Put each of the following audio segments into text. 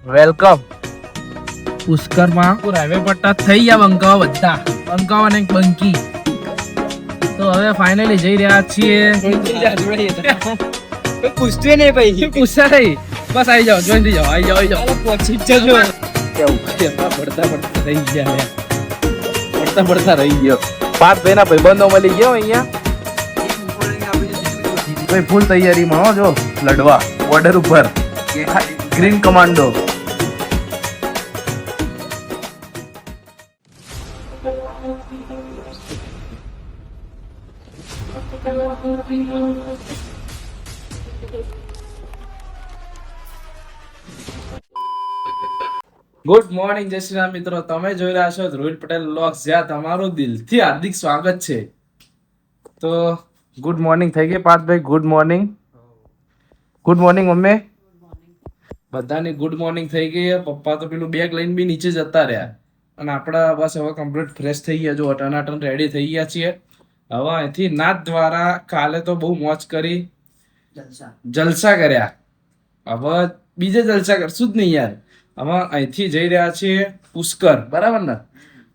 Welcome. પુષ્કરમાં highway પટ્ટા થઈ ગયા બંકાવા બધા બંકાવા અને બંકી. તો હવે ફાઇનલી જઈ રહ્યા છીએ. પૂછતું નહીં ભાઈ, પૂછતા નહીં, બસ આવી જાઓ, જોઈન થઈ જાઓ, આવી જાઓ. પહોંચી જજો. પડતા રહી ગયા, પડતા રહી ગયો. પાંચ ભાઈના ભાઈબંધો મળી ગયો અહીંયા. ભાઈ ફૂલ તૈયારીમાં હો, જો લડવા બોર્ડર ઉપર ગ્રીન કમાન્ડો. ગુડ મોર્નિંગ જય શ્રી રામ મિત્રો, તમે જોઈ રહ્યા છો રોહિત પટેલ વ્લોગ્સ, જ્યાં તમારું દિલથી હાર્દિક સ્વાગત છે. તો ગુડ મોર્નિંગ થઈ ગઈ પાર્થભાઈ. Good morning. ગુડ મોર્નિંગ મમ્મી. બધાની ગુડ મોર્નિંગ થઈ ગઈ. પપ્પા તો પેલું બેગ લઈને બી નીચે જતા રહ્યા અને આપણા બસ હવે કમ્પ્લીટ ફ્રેશ થઈ ગયા, જો ટનાટન રેડી થઈ ગયા છીએ. હવે અહીંથી નાથ દ્વારા કાલે તો બહુ મોજ કરી, જલસા કર્યા. હવે બીજે જલસા કરશું જ નહીં યાર. હવે અહીંથી જઈ રહ્યા છીએ પુષ્કર, બરાબર ને?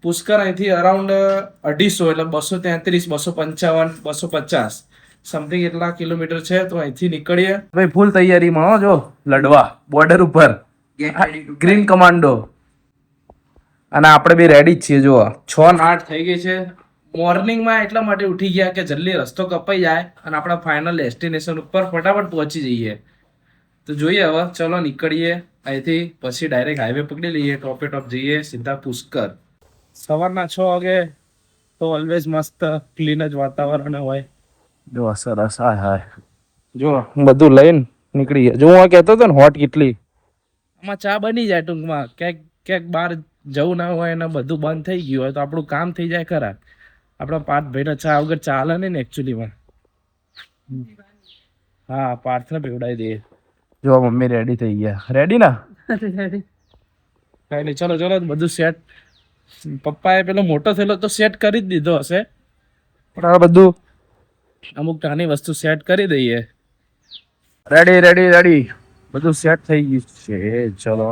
પુષ્કર અહીંથી અરાઉન્ડ 250 એટલે 233, 255, 250 સમથિંગ એટલા કિલોમીટર છે. તો અહીંથી નીકળીએ ભાઈ ફૂલ તૈયારીમાં હો, જો લડવા બોર્ડર ઉપર ગ્રીન કમાન્ડો. અને આપણે બી રેડી જ છીએ. જો 6:08 થઈ ગઈ છે. મોર્નિંગમાં એટલા માટે ઉઠી ગયા કે જલ્દી રસ્તો કપાઈ જાય અને આપણા ફાઇનલ ડેસ્ટિનેશન ઉપર ફટાફટ પહોંચી જઈએ. તો જોઈએ હવે, ચલો નીકળીએ અહીંથી. પછી ડાયરેક્ટ હાઈવે પકડી લઈએ, ટોપે ટોપ જઈએ સીધા પુષ્કર. સવારના 6 વાગે તો ઓલવેઝ મસ્ત ક્લીન જ વાતાવરણ હોય. જો સરસ. હાય હાય, જો બધું લઈને નીકળીએ. જો હું કહેતો હતો ને હોટ કેટલી, આમાં ચા બની જાય ટૂંકમાં. ક્યાંક બહાર જવું ના હોય ને બધું બંધ થઈ ગયું હોય તો આપણું કામ થઈ જાય ખરા. આપણા પાર્થભાઈને ચા વગર ચાલે નહીં ને એકચ્યુઅલીમાં. હા, પાર્થને પીવડાવી દઈએ. જો મમ્મી રેડી થઈ ગયા. રેડી ના? કઈ નહીં, ચલો ચલો બધું સેટ. પપ્પાએ પેલો મોટો થયેલો તો સેટ કરી જ દીધો હશે, પણ આ બધું અમુક નાની વસ્તુ સેટ કરી દઈએ. રેડી રેડી રેડી, બધું સેટ થઈ ગયું છે. ચલો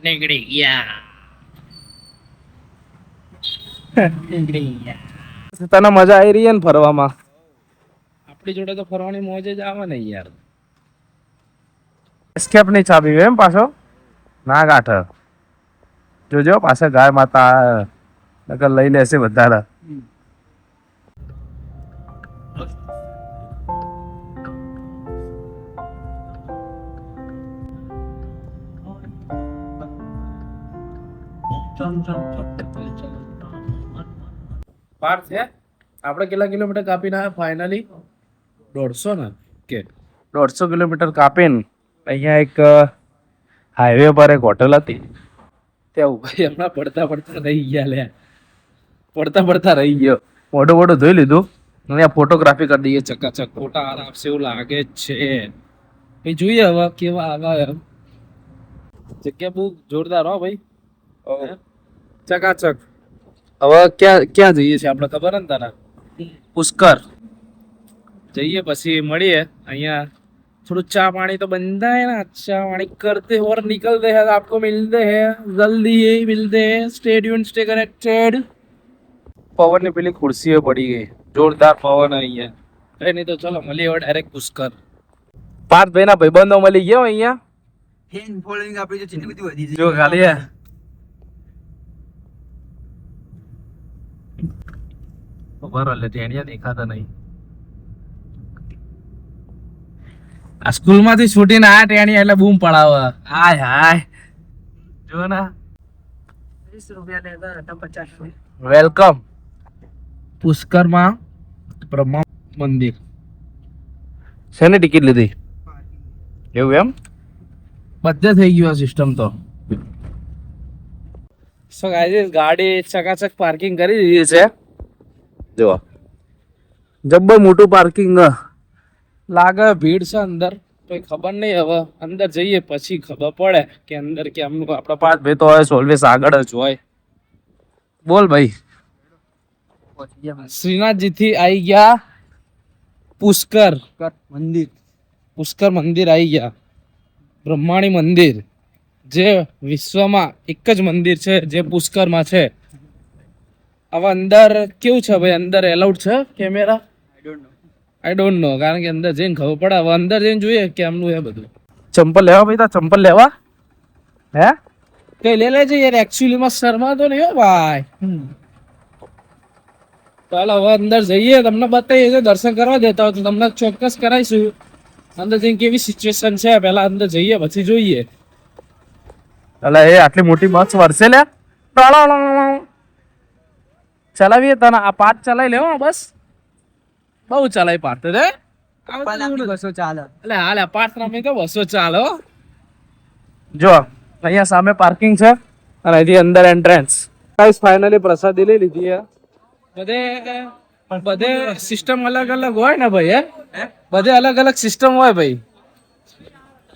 નીકળી ગયા. તને મજા આવી રહી છે ને ફરવામાં? આપણી જોડે તો ફરવાની મોજ જ આવે ને યાર. એસ્કેપ નહીં ચાવી એમ પાછો ના ગાંઠ. જોજો પાછા ગાય માતા નકર લઈ લેશે બધા. પાર્થ છે આપણે કેટલા કિલોમીટર કાપીને આવ્યા ફાઇનલી? 150 ને કે 150 કિલોમીટર કાપીને અહીંયા એક હાઈવે પર એક હોટલ હતી, ત્યાં ઉભા હમણાં પડતા રહી ગયા. લે પડતા રહી ગયો. મોઢું ધોઈ લીધું અને ફોટોગ્રાફી કરી દઈએ. ચકાચક ફોટા આવશે એવું લાગે જ છે. એ જોઈએ હવે કેવા આવ્યા. એમ જગ્યા બહુ જોરદાર હો ભાઈ, ચકાચક. હવે ક્યાં જઈએ છીએ આપણે ખબર ને તારા? પુષ્કર જઈએ, પછી મળીએ અહીંયા. થોડું ચા પાણી તો बनता है ना, चા पानी करते और निकलते हैं. आपको मिलते हैं जल्दी ही मिलते हैं. Stay tuned, stay connected. પવન ની પેલી ખુરશીઓ પડી ગઈ, જોરદાર પવન અહીંયા. કઈ નહીં, તો ચલો મળીએ હવે ડાયરેક્ટ પુષ્કર. પાંચ ભાઈના ભાઈબંધો મળી ગયો અહીંયા. ફેન ફોલોઈંગ આપણી જો ચીટલી બધી વધી જો ખાલી બરાબર એટલે ટેણિયા દેખાતા નહીં. આ સ્કૂલ માંથી છૂટીને આ ટેણિયા એટલે બૂમ પડાવે. હાય હાય, જો ના. 20 રૂપિયા લેતા હતા 50. વેલકમ પુષ્કરમાં બ્રહ્મા મંદિર. શેની ટિકિટ લીધી? એવું એમ? બધે થઈ ગયું સિસ્ટમ તો. સો ગાઈસ, ગાડી ચકાચક પાર્કિંગ કરી દીધી છે. જો જબ્બર મોટું પાર્કિંગ લાગે. ભીડ છે અંદર, કોઈ ખબર નહીં. હવે અંદર જઈએ પછી ખબર પડે કે અંદર કેમનું. આપણા પાંચ ભાઈ તો હોય ઓલવેઝ આગળ જ હોય. બોલ ભાઈ. શ્રીનાથજી થી આવી ગયા પુષ્કર મંદિર. પુષ્કર મંદિર આવી ગયા. બ્રહ્માણી મંદિર, જે વિશ્વમાં એક જ મંદિર છે જે પુષ્કરમાં છે. હવે અંદર કેવું છે ભાઈ? અંદર એલાઉડ છે કેમેરા? આઈ ડોન્ટ નો, કારણ કે અંદર જઈને ખબર પડે. હવે અંદર જઈને જોઈએ કેમનું એ બધું. ચંપલ લેવા ભાઈ? તા ચંપલ લેવા હે? કઈ લે લેજે યાર, એકચ્યુઅલી માં શર્મા તો નહીં હો ભાઈ. ચાલો હવે અંદર જઈએ, તમને બતાવીએ, દર્શન કરવા દેતા હોય તો તમને ચોક્કસ કરાવીશું. અંદર જઈને કેવી સિચ્યુએશન છે પેલા અંદર જઈએ પછી જોઈએ. અલા એ આટલી મોટી બસ વરસે લે, ચલાવીએ તને આ પાર્ટ ચલાવી લેવો બસ. બહુ ચલાવી પાર્ટ રે બસો ચાલે. એટલે હાલ પાર્ટ રમી તો બસો ચાલો. જો અહીંયા સામે પાર્કિંગ છે અને અહીંથી અંદર એન્ટ્રન્સ. ગાઈસ ફાઇનલી પ્રસાદી લઈ લીધી છે. બધે સિસ્ટમ અલગ અલગ હોય ને ભાઈ? બધે અલગ અલગ સિસ્ટમ હોય ભાઈ.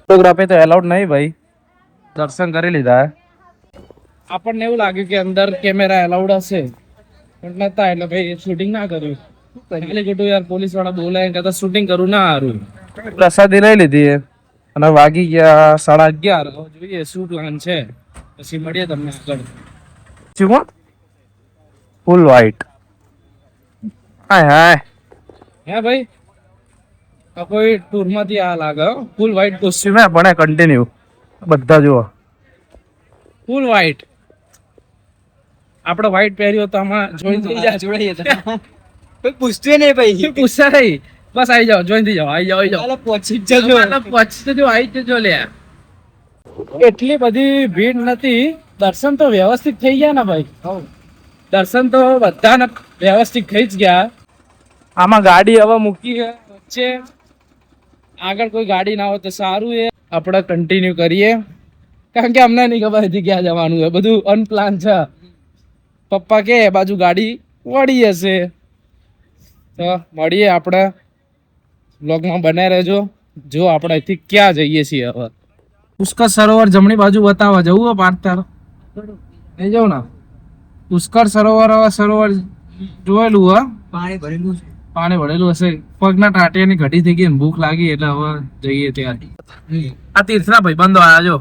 ફોટોગ્રાફી તો એલાઉડ નહીં ભાઈ. દર્શન કરી લીધા. આપણને એવું લાગ્યું કે અંદર કેમેરા એલાઉડ હશે પણ નતા, એટલે ભાઈ શૂટિંગ ના કર્યું. ખાલી ખોટું યાર પોલીસ વાળા બોલાય કદાચ શૂટિંગ કરું ના હારું. પ્રસાદી લઈ લીધી અને વાગી ગયા 11:30. જોઈએ શું પ્લાન છે, પછી મળીએ તમને આગળ. ફૂલ વ્હાઈટ. હાય હાય હે ભાઈ, આ કોઈ ટૂર માંથી આ લાગે ફૂલ વ્હાઈટ કોસ્ચ્યુમ હે પણ કન્ટિન્યુ બધા જુઓ ફૂલ વ્હાઈટ. આપણે વ્હાઈટ પહેર્યો તો આમાં જોઈન થઈ જાય. જોડાઈએ તો કોઈ પૂછતું નહીં ભાઈ. પૂછતા નહીં, બસ આવી જાઓ, જોઈન થઈ જાઓ, આવી જાઓ, આવી જાઓ. પહોંચી જ જજો. પહોંચી જજો, આવી જજો લે. એટલી બધી ભીડ નથી. દર્શન તો વ્યવસ્થિત થઈ ગયા ને ભાઈ? દર્શન તો બધાને વ્યવસ્થિત થઈ જ ગયા. આમાં ગાડી હવે મૂકી છે વચ્ચે, આગળ કોઈ ગાડી ના હોય તો સારું. એ આપણે કન્ટિન્યુ કરીએ, કારણ કે અમને નહીં ખબર હતી ક્યાં જવાનું છે. બધું અનપ્લાન છે. પપ્પા કે બાજુ ગાડી વળી હશે. તો મળીએ આપણે વ્લોગમાં, બનાવી રહેજો. જો આપણે અહીંથી ક્યાં જઈએ છીએ હવે. પુષ્કર સરોવર જમણી બાજુ બતાવવા જવું હોય પાર્થર નહીં જાઉં ને? પુષ્કર સરોવર હવે સરોવર જોયેલું હે, પાણી ભરેલું છે. પાણી ભરેલું હશે. પગના ટાટિયાની ઘટી થઈ ગઈ ને ભૂખ લાગી એટલે હવે જઈએ ત્યાં. આ તીર્થના ભાઈબંધો આયા જો.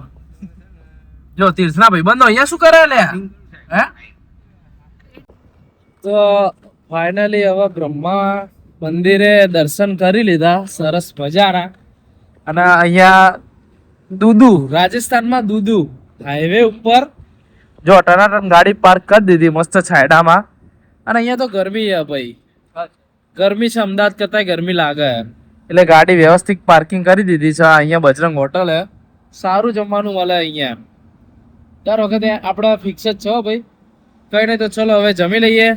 જો તીર્થના ભાઈબંધો અહીંયા શું કરે લે હે? તો ફાઇનલી હવે બ્રહ્મા મંદિરે દર્શન કરી લીધા સરસ મજાના. અને અહીંયા દુદુ, રાજસ્થાનમાં દુદુ હાઈવે ઉપર જો ટનાટન ગાડી પાર્ક કરી દીધી મસ્ત છાયડામાં. અને અહીંયા તો ગરમી છે ભાઈ, ગરમી છે. અમદાવાદ કરતા ગરમી લાગે એટલે ગાડી વ્યવસ્થિત પાર્કિંગ કરી દીધી છે. અહીંયા બજરંગ હોટલ હે, સારું જમવાનું મળે અહીંયા. દર વખતે આપણા ફિક્સ જ છો ભાઈ. કઈ નહીં તો ચલો હવે જમી લઈએ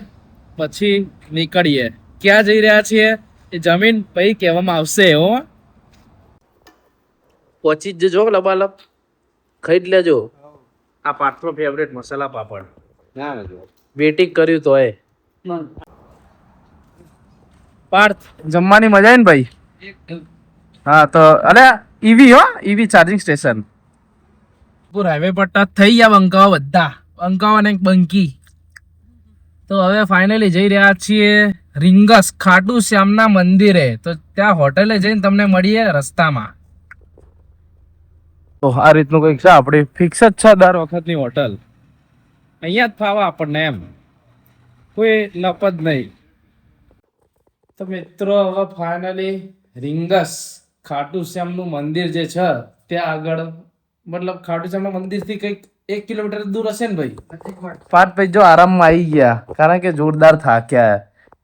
પછી નીકળીએ. ક્યાં જઈ રહ્યા છીએ એ જમીન પછી કહેવામાં આવશે. હો પહોંચી જ જજો લબાલબ, ખાઈ જ લેજો. આ પાર્થનો ફેવરેટ મસાલા પાપડ. વેટિંગ કર્યું તો એ પાર્થ જમવાની મજા આવી ને ભાઈ? હા તો અરે ઈવી હો, ઈવી ચાર્જિંગ સ્ટેશન. પૂર હાઈવે પર ટચ થઈ ગયા બંકાવા બધા, બંકાવા ને બંકી. તો હવે ફાઇનલી જઈ રહ્યા છીએ રીંગસ ખાટુ શ્યામના મંદિરે. તો ત્યાં હોટલે જઈને તમને મળીએ રસ્તામાં. તો આ રીતનું કંઈક છે, આપણી ફિક્સ જ છે દર વખતની હોટલ. અહીંયા જ ફાવે આપણને એમ, કોઈ લપ જ નહીં. તો મિત્રો હવે ફાઇનલી રીંગસ ખાટુ શ્યામનું મંદિર જે છે ત્યાં આગળ, મતલબ ખાટુ શ્યામના મંદિરથી કંઈક 1 કિલોમીટર દૂર હશે ને ભાઈ? પાર્થભાઈ જો આરામમાં આવી ગયા, કારણ કે જોરદાર થાક્યા.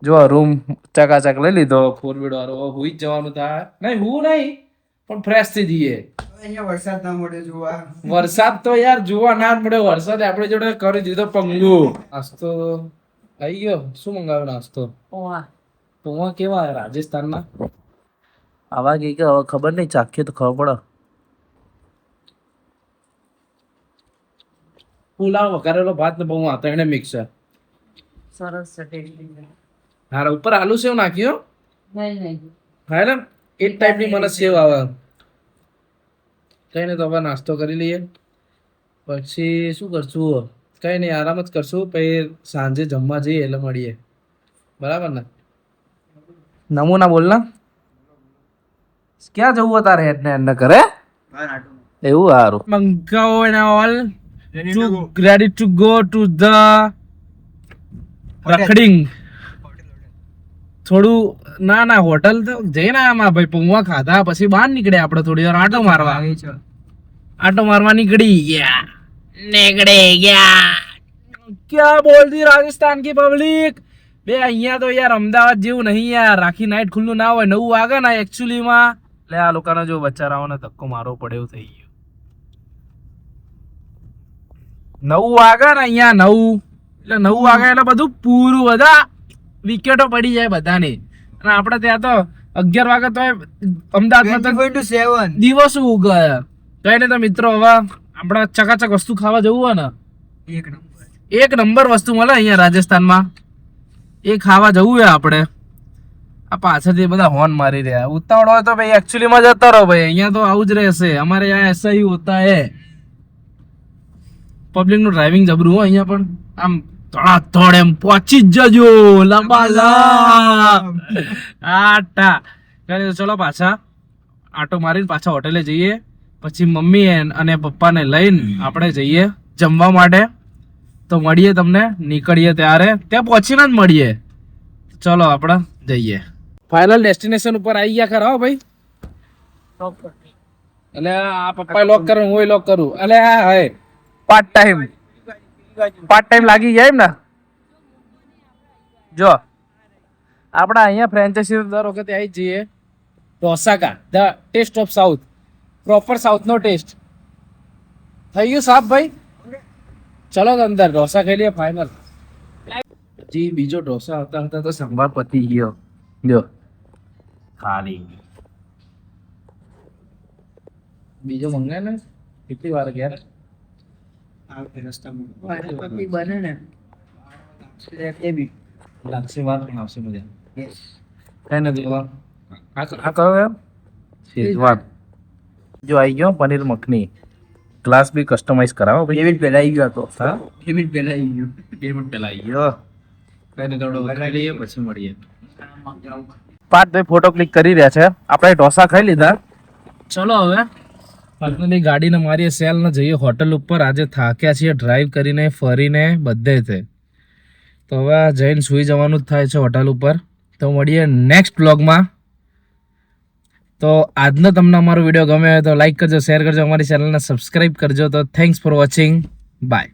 જો રૂમ ચકાચક લઈ લીધો 4 વાળો. હુઈ જ જવાનું થાય નહીં, હું નહીં પણ ફ્રેશ થઈ જઈએ. અહીંયા વરસાદ ના મળે જોવા. વરસાદ તો યાર જોવા ના જ મળ્યો. વરસાદ આપણી જોડે કરી દીધો પંગુ. નાસ્તો આવી ગયો. શું મંગાવ્યો નાસ્તો? પોવા કેવા રાજસ્થાનના આવા ગઈ કે હવે ખબર નહીં, ચાખીએ તો ખબર પડે. પુલાવ વઘારેલો ભાત ને બહુ આતો એને મિક્સર સરસ છે ટેસ્ટી. હારા ઉપર આલુ સેવ નાખ્યો. નહીં હા ને એ ટાઈપની મને સેવ આવે. કઈ નહીં તો હવે નાસ્તો કરી લઈએ, પછી શું કરશું? કઈ નહીં, આરામ જ કરશું. પછી સાંજે જમવા જઈએ એટલે મળીએ. બરાબર ને? નમૂના બોલ ના. ક્યાં જવું તારે હેડ ને કરે? એવું સારું મંગાવો એના all ready to go to the રખડિંગ થોડું ના હોટલ તો જઈને આમાં ભાઈ પૌવા ખાધા પછી બહાર નીકળ્યા આપણે થોડી વાર આટો મારવા નીકળી ગયા ક્યાં બોલતી રાજસ્થાન કી પબ્લિક બે અહીંયા તો યાર અમદાવાદ જેવું નહીં યાર રાખી નાઈટ ખુલ્લું ના હોય 9 વાગે ના એકચ્યુઅલી માં એટલે આ લોકોને જો બચારાઓને ધક્કો મારવો પડે એવું થઈ ગયું 9 વાગે ને અહીંયા 9 એટલે 9 વાગે એટલે બધું પૂરું બધા વિકેટો પડી જાય બધાની અને આપણે ત્યાં તો 11 વાગે તો અમદાવાદમાં તો 7 દિવસ ઉગે કઈ ને તો મિત્રો હવે આપણે ચકાચક વસ્તુ ખાવા જવું હોય ને એક નંબર વસ્તુ મળે અહીંયા રાજસ્થાનમાં એ ખાવા જવું હોય આપણે આ પાછળથી બધા હોર્ન મારી રહ્યા ઉતાવળ હોય તો ભાઈ એકચ્યુઅલી માં જતા રહો ભાઈ અહીંયા તો આવું જ રહેશે અમારે यहाँ ऐसा ही होता है પબ્લિક નું ડ્રાઇવિંગ જબરું હોય અહીંયા પણ આમ ધડાધડ એમ પહોંચી જ જજો આટા ચલો પાછા આટો મારીને પાછા હોટેલે જઈએ પછી મમ્મી અને પપ્પાને લઈને આપણે જઈએ જમવા માટે તો મળીએ તમને નીકળીએ ત્યારે ત્યાં પહોંચીને જ મળીએ ચલો આપણે જઈએ ફાઇનલ ડેસ્ટિનેશન ઉપર આવી ગયા ખરા ભાઈ એટલે આ પપ્પા લોક કરું હું લોક કરું એટલે હા હે પાર્ટ ટાઈમ લાગી જાય એમ ને જો આપણે અહીંયા ફ્રેન્ચાઇઝી દર વખતે આવી જઈએ ઢોસાકા the taste of south proper south નો ટેસ્ટ થઈ ગયું સાફ ભાઈ ચલો તો અંદર ઢોસા ખાઈ લઈએ ફાઇનલ જી બીજો ઢોસા હતા તો સંભાર પતી ગયો જો ખાલી બીજો મંગાય ને કેટલી વાર ગયા બને ને લાગશે વાર પણ આવશે મજા કઈ નથી આ કયો એમ શેઝવાન જો આવી ગયો પનીર મખની ગ્લાસ બી કસ્ટમાઇઝ કરાવો ભાઈ પેમેન્ટ પહેલા આવી ગયો હતો હા પેમેન્ટ પહેલા આવી ગયું પેમેન્ટ પેલા આવી ગયો કઈ નહીં થોડો ખાઈ લઈએ પછી મળીએ પાર્થ ભાઈ ફોટો ક્લિક કરી રહ્યા છે આપણે ઢોસા ખાઈ લીધા ચલો હવે ફાઇનલી ગાડીને મારીએ સેલ ને જઈએ હોટલ ઉપર આજે થાક્યા છીએ ડ્રાઈવ કરીને ફરીને બધે છે તો હવે જઈને સુઈ જવાનું જ થાય છે હોટલ ઉપર તો મળીએ નેક્સ્ટ બ્લોગમાં તો આજનો તમને અમારો વિડીયો ગમે હોય તો લાઈક કરજો શેર કરજો અમારી ચેનલને સબસ્ક્રાઈબ કરજો તો થેન્ક્સ ફોર વોચિંગ બાય